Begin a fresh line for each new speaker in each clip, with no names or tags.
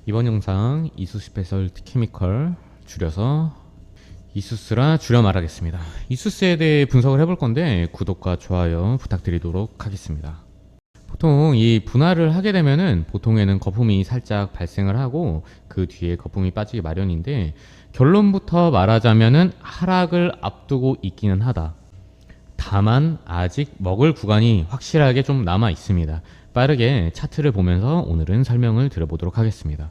이번 영상 이수스 스페셜티 케미컬 줄여서 이수스라 줄여 말하겠습니다. 이수스에 대해 분석을 해볼 건데 구독과 좋아요 부탁드리도록 하겠습니다. 보통 이 분할을 하게 되면은 보통에는 거품이 살짝 발생을 하고 그 뒤에 거품이 빠지기 마련인데, 결론부터 말하자면은 하락을 앞두고 있기는 하다. 다만 아직 먹을 구간이 확실하게 좀 남아 있습니다. 빠르게 차트를 보면서 오늘은 설명을 드려보도록 하겠습니다.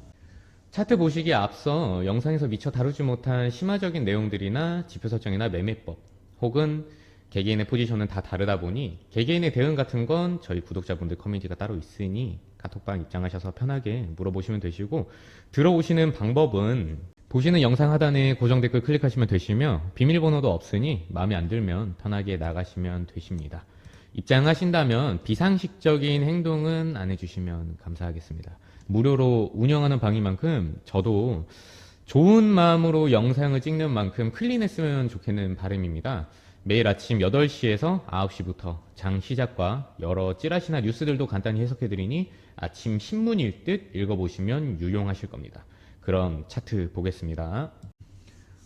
차트 보시기에 앞서 영상에서 미처 다루지 못한 심화적인 내용들이나 지표 설정이나 매매법 혹은 개개인의 포지션은 다 다르다 보니 개개인의 대응 같은 건 저희 구독자분들 커뮤니티가 따로 있으니 카톡방 입장하셔서 편하게 물어보시면 되시고, 들어오시는 방법은 보시는 영상 하단에 고정 댓글 클릭하시면 되시며 비밀번호도 없으니 마음에 안 들면 편하게 나가시면 되십니다. 입장하신다면 비상식적인 행동은 안 해주시면 감사하겠습니다. 무료로 운영하는 방인 만큼 저도 좋은 마음으로 영상을 찍는 만큼 클린했으면 좋겠는 바람입니다. 매일 아침 8시에서 9시부터 장 시작과 여러 찌라시나 뉴스들도 간단히 해석해드리니 아침 신문일 듯 읽어보시면 유용하실 겁니다. 그럼 차트 보겠습니다.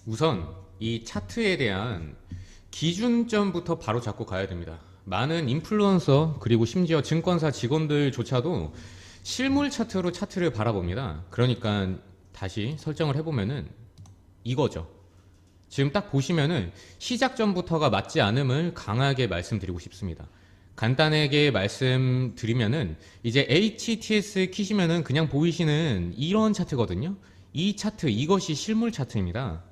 우선 이 차트에 대한 기준점부터 바로 잡고 가야 됩니다. 많은 인플루언서 그리고 심지어 증권사 직원들조차도 실물 차트로 차트를 바라봅니다. 그러니까 다시 설정을 해보면은 이거죠. 지금 딱 보시면은 시작점부터가 맞지 않음을 강하게 말씀드리고 싶습니다. 간단하게 말씀드리면은 이제 HTS 키시면은 그냥 보이시는 이런 차트거든요. 이 차트, 이것이 실물 차트입니다.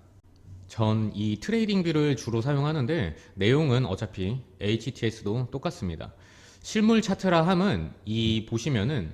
전 이 트레이딩 뷰를 주로 사용하는데 내용은 어차피 HTS도 똑같습니다. 실물 차트라 함은 이 보시면은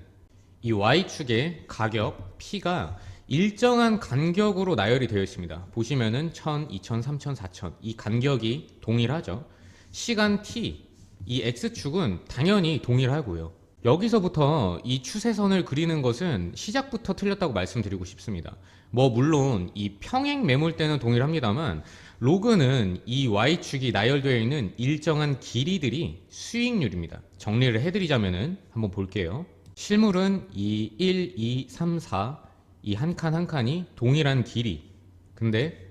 이 Y축의 가격 P가 일정한 간격으로 나열이 되어 있습니다. 보시면은 1000, 2000, 3000, 4000 이 간격이 동일하죠. 시간 T, 이 X축은 당연히 동일하고요. 여기서부터 이 추세선을 그리는 것은 시작부터 틀렸다고 말씀드리고 싶습니다. 물론 이 평행 매물대는 동일합니다만 로그는 이 Y축이 나열되어 있는 일정한 길이들이 수익률입니다. 정리를 해드리자면은 한번 볼게요. 실물은 이 1, 2, 3, 4 이 한 칸 한 칸이 동일한 길이, 근데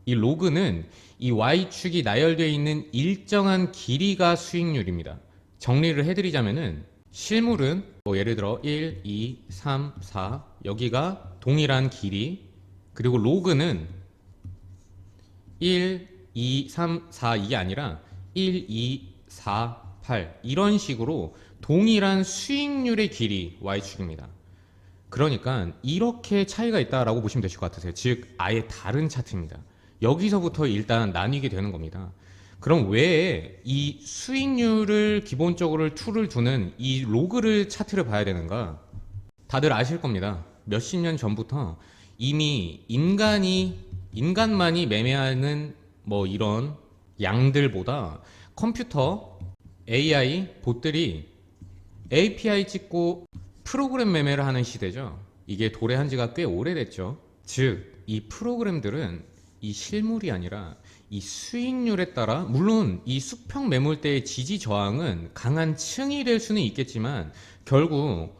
이 로그는 이 Y축이 나열되어 있는 일정한 길이가 수익률입니다. 정리를 해드리자면은 실물은 예를 들어 1, 2, 3, 4 여기가 동일한 길이, 그리고 로그는 1, 2, 3, 4 이게 아니라 1, 2, 4, 8 이런 식으로 동일한 수익률의 길이 Y축입니다. 그러니까 이렇게 차이가 있다라고 보시면 되실 것 같으세요. 즉 아예 다른 차트입니다. 여기서부터 일단 나뉘게 되는 겁니다. 그럼 왜 이 수익률을 기본적으로 툴을 두는 이 로그를 차트를 봐야 되는가? 다들 아실 겁니다. 몇십 년 전부터 이미 인간만이 매매하는 이런 양들보다 컴퓨터, AI, 봇들이 API 찍고 프로그램 매매를 하는 시대죠. 이게 도래한 지가 꽤 오래됐죠. 즉 이 프로그램들은 이 실물이 아니라 이 수익률에 따라, 물론 이 수평 매물대의 지지 저항은 강한 층이 될 수는 있겠지만 결국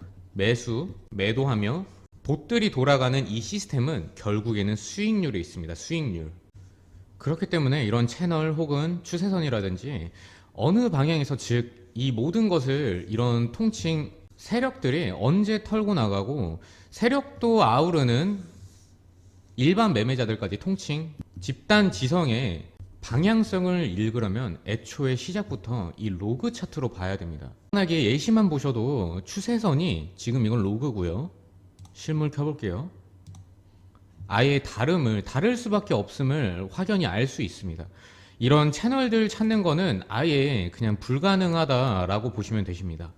매도하며 봇들이 돌아가는 이 시스템은 결국에는 수익률에 있습니다. 수익률. 그렇기 때문에 이런 채널 혹은 추세선이라든지 어느 방향에서, 즉 이 모든 것을 이런 통칭 세력들이 언제 털고 나가고 세력도 아우르는 일반 매매자들까지 통칭 집단 지성의 방향성을 읽으려면 애초에 시작부터 이 로그 차트로 봐야 됩니다. 편하게 예시만 보셔도 추세선이 지금 이건 로그고요. 실물 켜볼게요. 아예 다를 수밖에 없음을 확연히 알 수 있습니다. 이런 채널들 찾는 거는 아예 그냥 불가능하다라고 보시면 되십니다.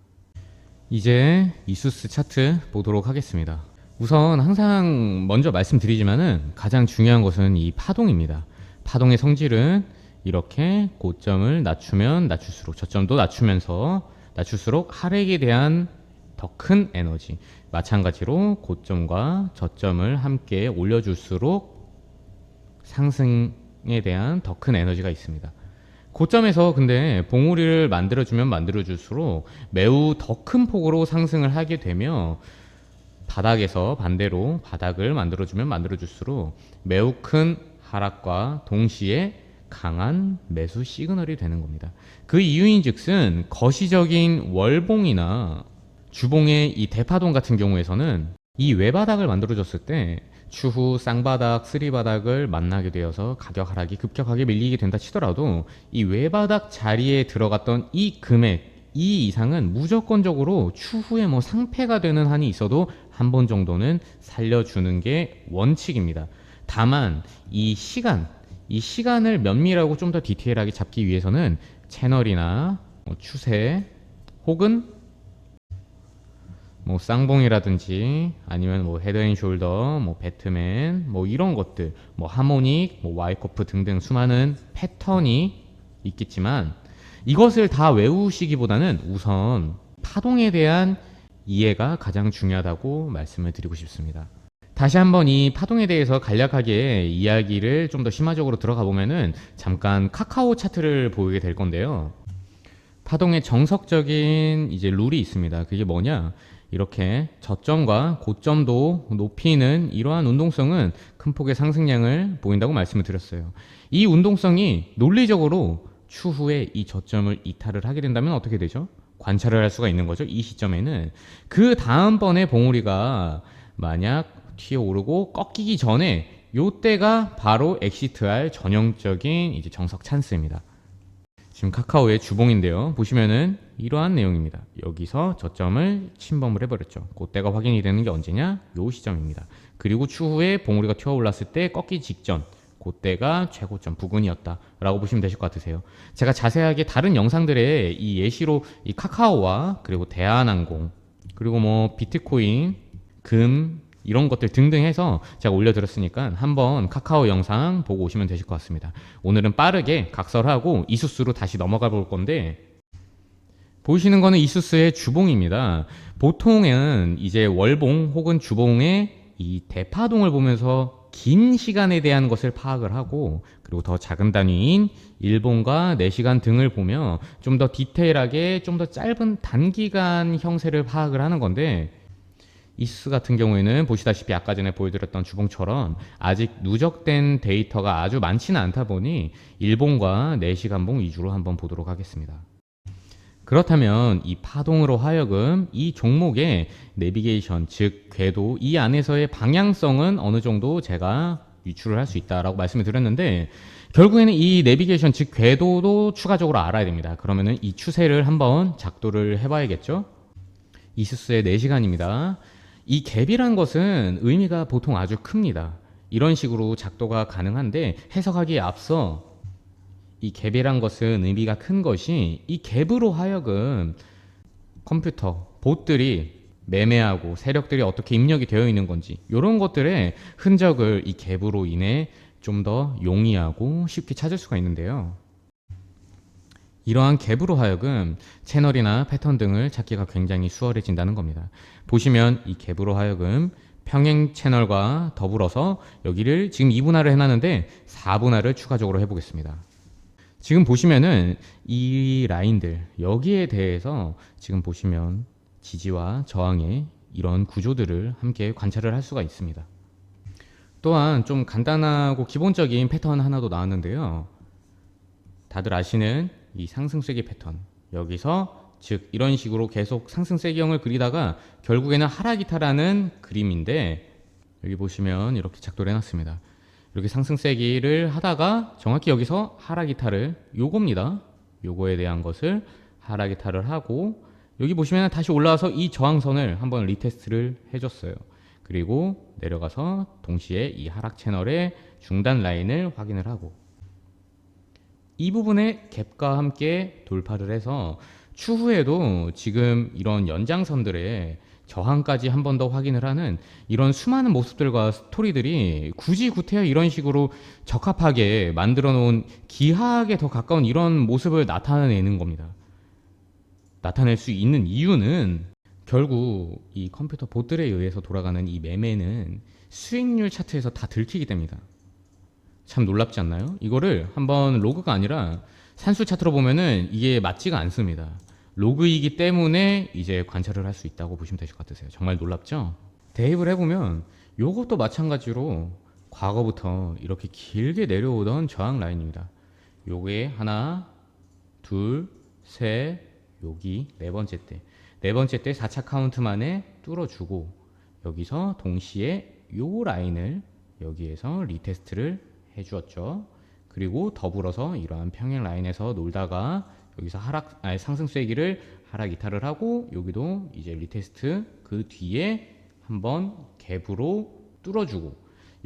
이제 이수스 차트 보도록 하겠습니다. 우선 항상 먼저 말씀드리지만은 가장 중요한 것은 이 파동입니다. 파동의 성질은 이렇게 고점을 낮추면 낮출수록, 저점도 낮출수록 하락에 대한 더 큰 에너지, 마찬가지로 고점과 저점을 함께 올려줄수록 상승에 대한 더 큰 에너지가 있습니다. 고점에서 근데 봉우리를 만들어주면 만들어줄수록 매우 더 큰 폭으로 상승을 하게 되며 바닥에서 반대로 바닥을 만들어주면 만들어줄수록 매우 큰 하락과 동시에 강한 매수 시그널이 되는 겁니다. 그 이유인즉슨 거시적인 월봉이나 주봉의 이 대파동 같은 경우에서는 이 외바닥을 만들어줬을 때 추후 쌍바닥, 쓰리바닥을 만나게 되어서 가격 하락이 급격하게 밀리게 된다 치더라도 이 외바닥 자리에 들어갔던 이 금액, 이 이상은 무조건적으로 추후에 뭐 상패가 되는 한이 있어도 한 번 정도는 살려주는 게 원칙입니다. 다만 이 시간을 면밀하고 좀 더 디테일하게 잡기 위해서는 채널이나 추세 혹은 뭐 쌍봉이라든지 아니면 뭐 헤드앤숄더, 뭐 배트맨, 뭐 이런 것들, 뭐 하모닉, 뭐 와이커프 등등 수많은 패턴이 있겠지만 이것을 다 외우시기보다는 우선 파동에 대한 이해가 가장 중요하다고 말씀을 드리고 싶습니다. 다시 한번 이 파동에 대해서 간략하게 이야기를 좀 더 심화적으로 들어가 보면은 잠깐 카카오 차트를 보게 될 건데요. 파동의 정석적인 이제 룰이 있습니다. 그게 뭐냐? 이렇게 저점과 고점도 높이는 이러한 운동성은 큰 폭의 상승량을 보인다고 말씀을 드렸어요. 이 운동성이 논리적으로 추후에 이 저점을 이탈을 하게 된다면 어떻게 되죠? 관찰을 할 수가 있는 거죠. 이 시점에는 그 다음번에 봉우리가 만약 튀어오르고 꺾이기 전에 요때가 바로 엑시트할 전형적인 이제 정석 찬스입니다. 지금 카카오의 주봉인데요. 보시면은 이러한 내용입니다. 여기서 저점을 침범을 해버렸죠. 그때가 확인이 되는 게 언제냐? 요 시점입니다. 그리고 추후에 봉우리가 튀어올랐을 때 꺾기 직전, 그때가 최고점 부근이었다 라고 보시면 되실 것 같으세요. 제가 자세하게 다른 영상들에 이 예시로 이 카카오와 그리고 대한항공 그리고 뭐 비트코인, 금 이런 것들 등등 해서 제가 올려드렸으니까 한번 카카오 영상 보고 오시면 되실 것 같습니다. 오늘은 빠르게 각설하고 이수스로 다시 넘어가 볼 건데, 보이시는 거는 이수스의 주봉입니다. 보통은 이제 월봉 혹은 주봉의 이 대파동을 보면서 긴 시간에 대한 것을 파악을 하고, 그리고 더 작은 단위인 일봉과 4시간 등을 보며 좀 더 디테일하게 좀 더 짧은 단기간 형세를 파악을 하는 건데, 이수스 같은 경우에는 보시다시피 아까 전에 보여드렸던 주봉처럼 아직 누적된 데이터가 아주 많지는 않다 보니 일봉과 4시간봉 위주로 한번 보도록 하겠습니다. 그렇다면 이 파동으로 하여금 이 종목의 내비게이션, 즉 궤도, 이 안에서의 방향성은 어느 정도 제가 유추를 할 수 있다라고 말씀을 드렸는데, 결국에는 이 내비게이션, 즉 궤도도 추가적으로 알아야 됩니다. 그러면은 이 추세를 한번 작도를 해봐야겠죠. 이수스의 4시간입니다. 이 갭이란 것은 의미가 보통 아주 큽니다. 이런 식으로 작도가 가능한데, 해석하기에 앞서 이 갭이란 것은 의미가 큰 것이 이 갭으로 하여금 컴퓨터, 봇들이 매매하고 세력들이 어떻게 입력이 되어 있는 건지 이런 것들의 흔적을 이 갭으로 인해 좀 더 용이하고 쉽게 찾을 수가 있는데요. 이러한 갭으로 하여금 채널이나 패턴 등을 찾기가 굉장히 수월해진다는 겁니다. 보시면 이 갭으로 하여금 평행 채널과 더불어서 여기를 지금 2분할을 해놨는데 4분할을 추가적으로 해보겠습니다. 지금 보시면은 이 라인들, 여기에 대해서 지금 보시면 지지와 저항의 이런 구조들을 함께 관찰을 할 수가 있습니다. 또한 좀 간단하고 기본적인 패턴 하나도 나왔는데요. 다들 아시는 이 상승세기 패턴, 여기서 즉 이런 식으로 계속 상승세기형을 그리다가 결국에는 하락이탈하는 그림인데, 여기 보시면 이렇게 작도를 해놨습니다. 이렇게 상승세기를 하다가 정확히 여기서 하락이탈을, 요겁니다. 요거에 대한 것을 하락이탈을 하고, 여기 보시면 다시 올라와서 이 저항선을 한번 리테스트를 해줬어요. 그리고 내려가서 동시에 이 하락 채널의 중단 라인을 확인을 하고, 이 부분에 갭과 함께 돌파를 해서 추후에도 지금 이런 연장선들의 저항까지 한 번 더 확인을 하는 이런 수많은 모습들과 스토리들이 굳이 구태여 이런 식으로 적합하게 만들어 놓은 기하학에 더 가까운 이런 모습을 나타내는 겁니다. 나타낼 수 있는 이유는 결국 이 컴퓨터 봇들에 의해서 돌아가는 이 매매는 수익률 차트에서 다 들키게 됩니다. 참 놀랍지 않나요? 이거를 한번 로그가 아니라 산수 차트로 보면은 이게 맞지가 않습니다. 로그이기 때문에 이제 관찰을 할 수 있다고 보시면 되실 것 같으세요. 정말 놀랍죠? 대입을 해보면 요것도 마찬가지로 과거부터 이렇게 길게 내려오던 저항 라인입니다. 요게 하나, 둘, 셋, 여기 네 번째 때. 네 번째 때 4차 카운트 만에 뚫어주고 여기서 동시에 요 라인을 여기에서 리테스트를 해주었죠. 그리고 더불어서 이러한 평행 라인에서 놀다가 여기서 상승 쐐기를 하락 이탈을 하고 여기도 이제 리테스트 그 뒤에 한번 갭으로 뚫어주고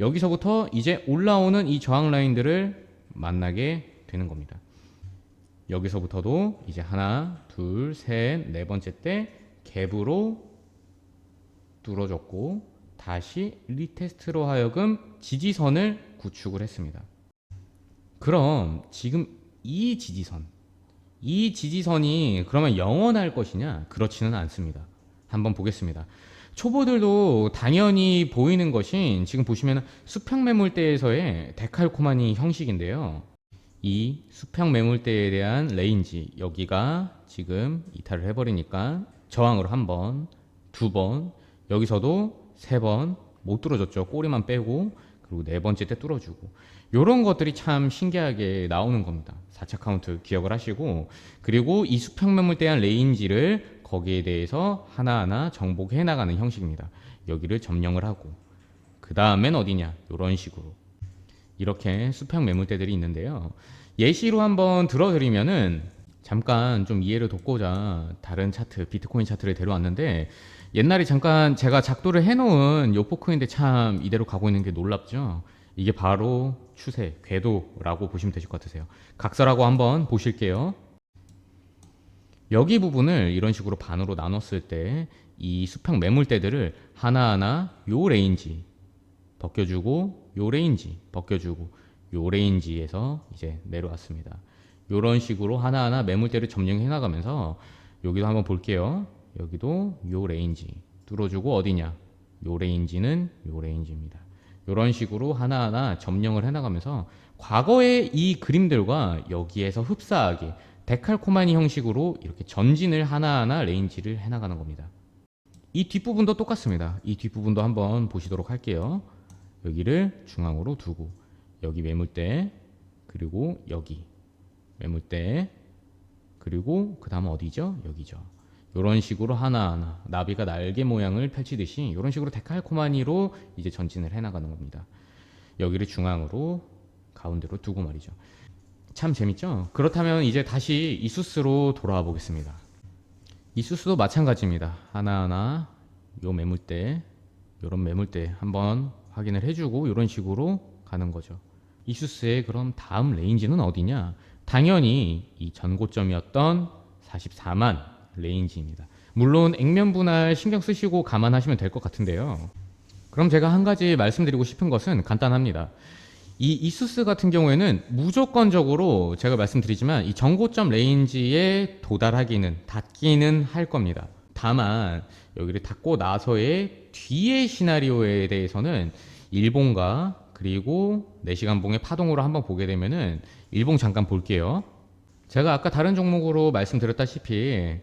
여기서부터 이제 올라오는 이 저항 라인들을 만나게 되는 겁니다. 여기서부터도 이제 하나, 둘, 셋, 네 번째 때 갭으로 뚫어줬고 다시 리테스트로 하여금 지지선을 구축을 했습니다. 그럼 지금 이 지지선이 그러면 영원할 것이냐? 그렇지는 않습니다. 한번 보겠습니다. 초보들도 당연히 보이는 것이 지금 보시면 수평 매물대에서의 데칼코마니 형식인데요. 이 수평 매물대에 대한 레인지 여기가 지금 이탈을 해버리니까 저항으로 한 번, 두 번, 여기서도 세 번 못 뚫어줬죠. 꼬리만 빼고 그리고 네 번째 때 뚫어주고 이런 것들이 참 신기하게 나오는 겁니다. 4차 카운트 기억을 하시고 그리고 이 수평 매물대에 대한 레인지를 거기에 대해서 하나하나 정복해 나가는 형식입니다. 여기를 점령을 하고 그 다음엔 어디냐 이런 식으로 이렇게 수평 매물대들이 있는데요. 예시로 한번 들어드리면은 잠깐 좀 이해를 돕고자 다른 차트 비트코인 차트를 데려왔는데 옛날에 잠깐 제가 작도를 해놓은 요포크인데 참 이대로 가고 있는 게 놀랍죠. 이게 바로 추세 궤도라고 보시면 되실 것 같으세요. 각설하고 한번 보실게요. 여기 부분을 이런 식으로 반으로 나눴을 때 이 수평 매물대들을 하나하나 요 레인지 벗겨주고 요 레인지 벗겨주고 요 레인지에서 이제 내려왔습니다. 요런 식으로 하나하나 매물대를 점령해 나가면서 여기도 한번 볼게요. 여기도 요 레인지 뚫어주고 어디냐 요 레인지는 요 레인지입니다. 요런 식으로 하나하나 점령을 해 나가면서 과거의 이 그림들과 여기에서 흡사하게 데칼코마니 형식으로 이렇게 전진을 하나하나 레인지를 해 나가는 겁니다. 이 뒷부분도 똑같습니다. 이 뒷부분도 한번 보시도록 할게요. 여기를 중앙으로 두고 여기 매물대 그리고 여기 매물대 그리고 그 다음 어디죠? 여기죠. 이런 식으로 하나하나 나비가 날개 모양을 펼치듯이 이런 식으로 데칼코마니로 이제 전진을 해나가는 겁니다. 여기를 중앙으로 가운데로 두고 말이죠. 참 재밌죠? 그렇다면 이제 다시 이수스로 돌아와 보겠습니다. 이수스도 마찬가지입니다. 하나하나 요 매물대 요런 매물대 한번 확인을 해주고 이런 식으로 가는 거죠. 이수스의 그럼 다음 레인지는 어디냐? 당연히 이 전고점이었던 44만 레인지입니다. 물론 액면 분할 신경 쓰시고 감안하시면 될 것 같은데요. 그럼 제가 한 가지 말씀드리고 싶은 것은 간단합니다. 이 이수스 같은 경우에는 무조건적으로 제가 말씀드리지만 이 전고점 레인지에 도달하기는 닿기는 할 겁니다. 다만 여기를 닿고 나서의 뒤의 시나리오에 대해서는 일봉과 그리고 4시간 봉의 파동으로 한번 보게 되면은 일봉 잠깐 볼게요. 제가 아까 다른 종목으로 말씀드렸다시피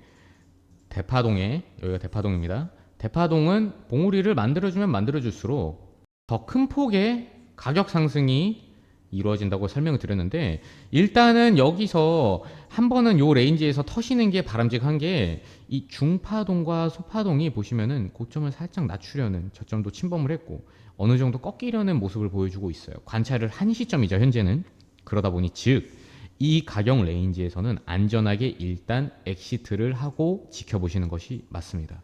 대파동에 여기가 대파동입니다. 대파동은 봉우리를 만들어주면 만들어줄수록 더 큰 폭의 가격 상승이 이루어진다고 설명을 드렸는데 일단은 여기서 한 번은 요 레인지에서 터시는 게 바람직한 게 이 중파동과 소파동이 보시면은 고점을 살짝 낮추려는 저점도 침범을 했고 어느 정도 꺾이려는 모습을 보여주고 있어요. 관찰을 한 시점이죠 현재는. 그러다 보니 즉 이 가격 레인지에서는 안전하게 일단 엑시트를 하고 지켜보시는 것이 맞습니다.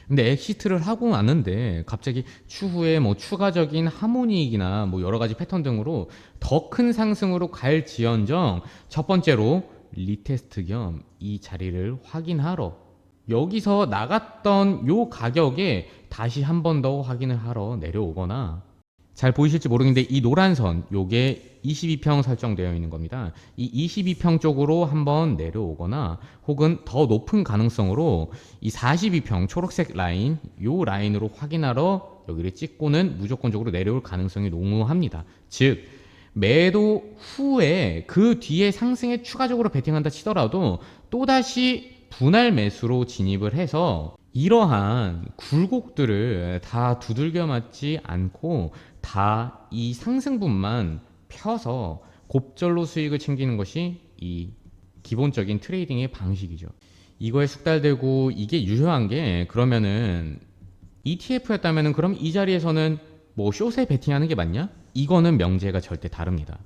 근데 엑시트를 하고 나는데 갑자기 추후에 뭐 추가적인 하모닉이나 뭐 여러 가지 패턴 등으로 더 큰 상승으로 갈지언정 첫 번째로 리테스트 겸 이 자리를 확인하러 여기서 나갔던 요 가격에 다시 한 번 더 확인을 하러 내려오거나 잘 보이실지 모르겠는데 이 노란 선 요게 22평 설정되어 있는 겁니다. 이 22평 쪽으로 한번 내려오거나 혹은 더 높은 가능성으로 이 42평 초록색 라인 요 라인으로 확인하러 여기를 찍고는 무조건적으로 내려올 가능성이 농후합니다. 즉 매도 후에 그 뒤에 상승에 추가적으로 베팅한다 치더라도 또다시 분할 매수로 진입을 해서 이러한 굴곡들을 다 두들겨 맞지 않고 다 이 상승분만 펴서 곱절로 수익을 챙기는 것이 이 기본적인 트레이딩의 방식이죠. 이거에 숙달되고 이게 유효한 게 그러면은 ETF였다면은 그럼 이 자리에서는 뭐 숏에 베팅하는 게 맞냐? 이거는 명제가 절대 다릅니다.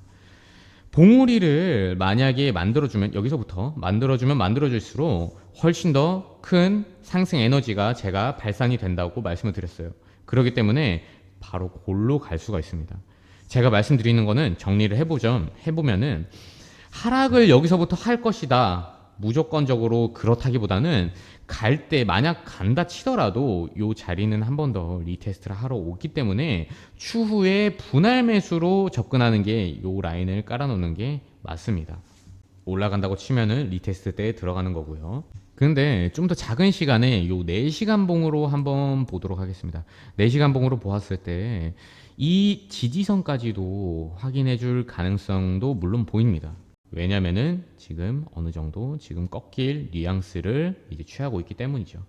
봉우리를 만약에 만들어주면 여기서부터 만들어줄수록 훨씬 더 큰 상승 에너지가 제가 발산이 된다고 말씀을 드렸어요. 그렇기 때문에 바로 골로 갈 수가 있습니다. 제가 말씀드리는 거는 정리를 해보면은 하락을 여기서부터 할 것이다. 무조건적으로 그렇다기보다는 갈 때 만약 간다 치더라도 이 자리는 한 번 더 리테스트를 하러 오기 때문에 추후에 분할 매수로 접근하는 게 이 라인을 깔아놓는 게 맞습니다. 올라간다고 치면은 리테스트 때 들어가는 거고요. 근데 좀 더 작은 시간에 요 4시간 봉으로 한번 보도록 하겠습니다. 4시간 봉으로 보았을 때 이 지지선까지도 확인해 줄 가능성도 물론 보입니다. 왜냐면은 지금 어느 정도 지금 꺾일 뉘앙스를 이제 취하고 있기 때문이죠.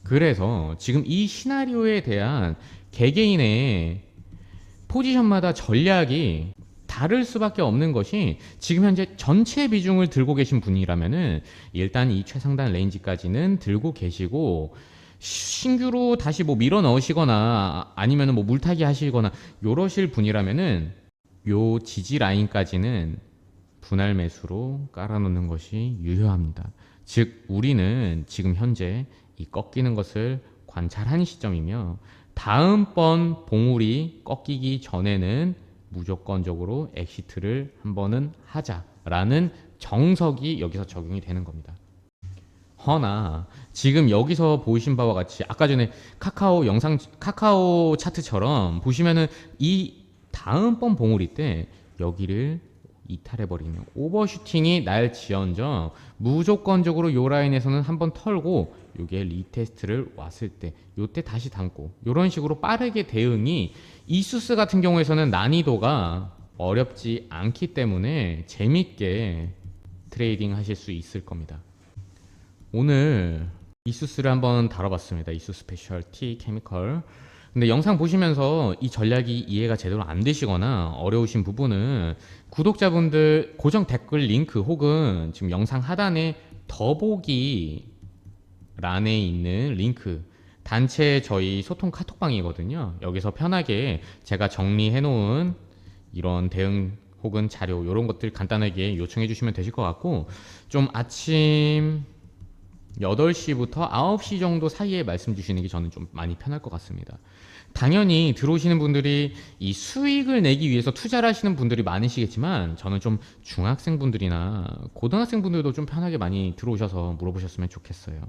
그래서 지금 이 시나리오에 대한 개개인의 포지션마다 전략이 다를 수밖에 없는 것이 지금 현재 전체 비중을 들고 계신 분이라면은 일단 이 최상단 레인지까지는 들고 계시고 신규로 다시 뭐 밀어 넣으시거나 아니면은 뭐 물타기 하시거나 요러실 분이라면은 요 지지 라인까지는 분할 매수로 깔아놓는 것이 유효합니다. 즉 우리는 지금 현재 이 꺾이는 것을 관찰한 시점이며 다음번 봉우리 꺾이기 전에는 무조건적으로 엑시트를 한 번은 하자라는 정석이 여기서 적용이 되는 겁니다. 허나 지금 여기서 보이신 바와 같이 아까 전에 카카오 차트처럼 보시면은 이 다음번 봉우리 때 여기를 이탈해버리면 오버슈팅이 날지언정 무조건적으로 요 라인에서는 한번 털고 요게 리테스트를 왔을 때 요때 다시 담고 요런 식으로 빠르게 대응이 이수스 같은 경우에서는 난이도가 어렵지 않기 때문에 재밌게 트레이딩 하실 수 있을 겁니다. 오늘 이수스를 한번 다뤄봤습니다. 이수스 스페셜티 케미컬. 근데 영상 보시면서 이 전략이 이해가 제대로 안 되시거나 어려우신 부분은 구독자분들 고정 댓글 링크 혹은 지금 영상 하단에 더보기 란에 있는 링크 단체 저희 소통 카톡방이거든요. 여기서 편하게 제가 정리해 놓은 이런 대응 혹은 자료 이런 것들 간단하게 요청해 주시면 되실 것 같고 좀 아침 8시부터 9시 정도 사이에 말씀 주시는 게 저는 좀 많이 편할 것 같습니다. 당연히 들어오시는 분들이 이 수익을 내기 위해서 투자를 하시는 분들이 많으시겠지만 저는 좀 중학생분들이나 고등학생분들도 좀 편하게 많이 들어오셔서 물어보셨으면 좋겠어요.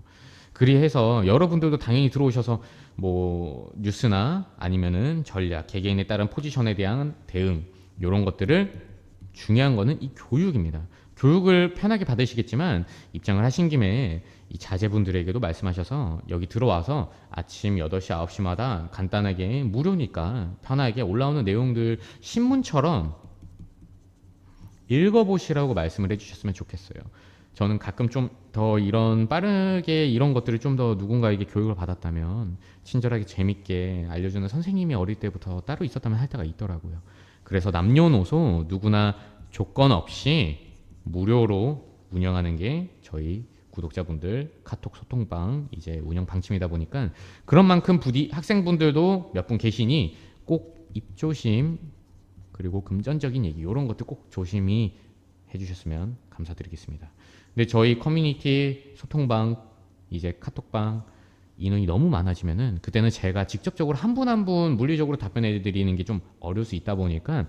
그리해서 여러분들도 당연히 들어오셔서 뭐 뉴스나 아니면은 전략, 개개인에 따른 포지션에 대한 대응 이런 것들을 중요한 거는 이 교육입니다. 교육을 편하게 받으시겠지만 입장을 하신 김에 이 자제분들에게도 말씀하셔서 여기 들어와서 아침 8시, 9시마다 간단하게 무료니까 편하게 올라오는 내용들 신문처럼 읽어보시라고 말씀을 해주셨으면 좋겠어요. 저는 가끔 좀 더 이런 빠르게 이런 것들을 좀 더 누군가에게 교육을 받았다면 친절하게 재밌게 알려주는 선생님이 어릴 때부터 따로 있었다면 할 때가 있더라고요. 그래서 남녀노소 누구나 조건 없이 무료로 운영하는 게 저희 구독자분들 카톡 소통방 이제 운영 방침이다 보니까 그런 만큼 부디 학생분들도 몇 분 계시니 꼭 입조심 그리고 금전적인 얘기 이런 것들 꼭 조심히 해주셨으면 감사드리겠습니다. 근데 저희 커뮤니티 소통방 이제 카톡방 인원이 너무 많아지면은 그때는 제가 직접적으로 한 분 한 분 물리적으로 답변해 드리는 게 좀 어려울 수 있다 보니까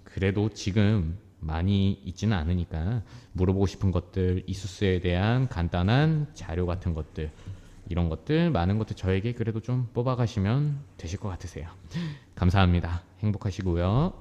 그래도 지금 많이 있지는 않으니까 물어보고 싶은 것들 이수스에 대한 간단한 자료 같은 것들 이런 것들 많은 것들 저에게 그래도 좀 뽑아가시면 되실 것 같으세요. 감사합니다. 행복하시고요.